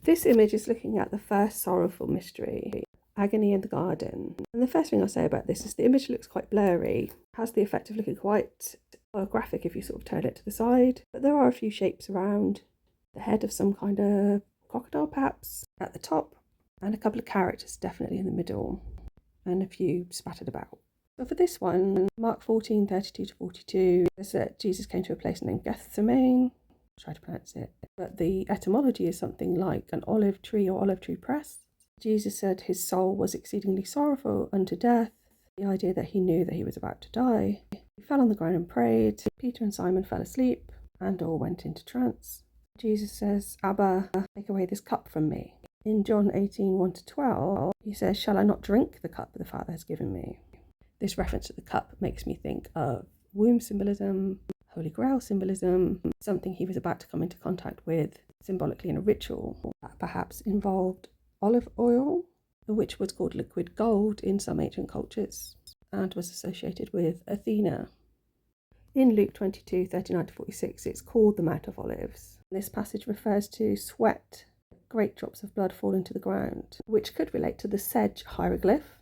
This image is looking at the first sorrowful mystery, agony in the garden. And the first thing I'll say about this is the image looks quite blurry, has the effect of looking quite graphic if you sort of turn it to the side, but there are a few shapes around, the head of some kind of crocodile perhaps at the top, and a couple of characters definitely in the middle, and a few spattered about. So for this one, Mark 14:32-42 says that Jesus came to a place named Gethsemane. I'll try to pronounce it. But the etymology is something like an olive tree or olive tree press. Jesus said his soul was exceedingly sorrowful unto death. The idea that he knew that he was about to die. He fell on the ground and prayed. Peter and Simon fell asleep and all went into trance. Jesus says, Abba, take away this cup from me. In John 18:1-12, he says, shall I not drink the cup the Father has given me? This reference to the cup makes me think of womb symbolism, Holy Grail symbolism, something he was about to come into contact with symbolically in a ritual that perhaps involved olive oil, which was called liquid gold in some ancient cultures and was associated with Athena. In Luke 22:39-46, it's called the Mount of Olives. This passage refers to sweat, great drops of blood falling to the ground, which could relate to the sedge hieroglyph,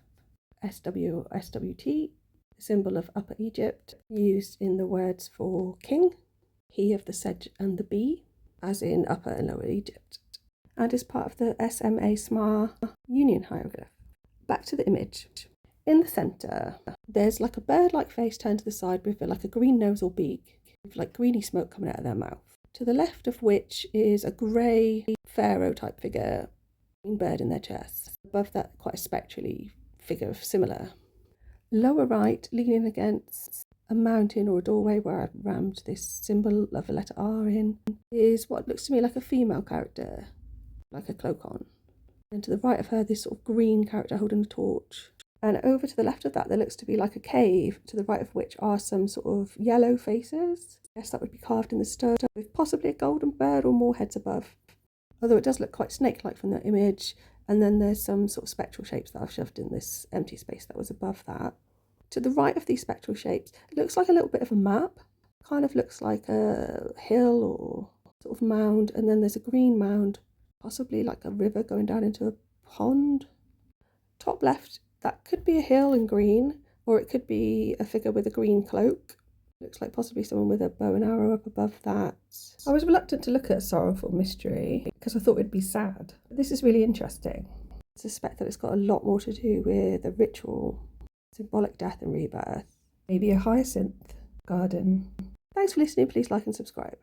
SWT, symbol of Upper Egypt, used in the words for king, he of the sedge and the bee, as in Upper and Lower Egypt, and is part of the SMA union hieroglyph. Back to the image. In the centre, there's like a bird-like face turned to the side with like a green nose or beak, with like greeny smoke coming out of their mouth. To the left of which is a grey pharaoh-type figure, green bird in their chest. Above that, quite a spectrally figure of similar. Lower right, leaning against a mountain or a doorway where I've rammed this symbol of a letter R in, is what looks to me like a female character, like a cloak on. And to the right of her, this sort of green character holding a torch. And over to the left of that, there looks to be like a cave, to the right of which are some sort of yellow faces. I guess that would be carved in the stone, with possibly a golden bird or more heads above. Although it does look quite snake-like from that image. And then there's some sort of spectral shapes that I've shoved in this empty space that was above that. To the right of these spectral shapes, it looks like a little bit of a map. Kind of looks like a hill or sort of mound. And then there's a green mound, possibly like a river going down into a pond. Top left, that could be a hill in green, or it could be a figure with a green cloak. Looks like possibly someone with a bow and arrow up above that. I was reluctant to look at a sorrowful mystery because I thought it'd be sad. But this is really interesting. I suspect that it's got a lot more to do with a ritual, symbolic death and rebirth, maybe a hyacinth garden. Thanks for listening. Please like and subscribe.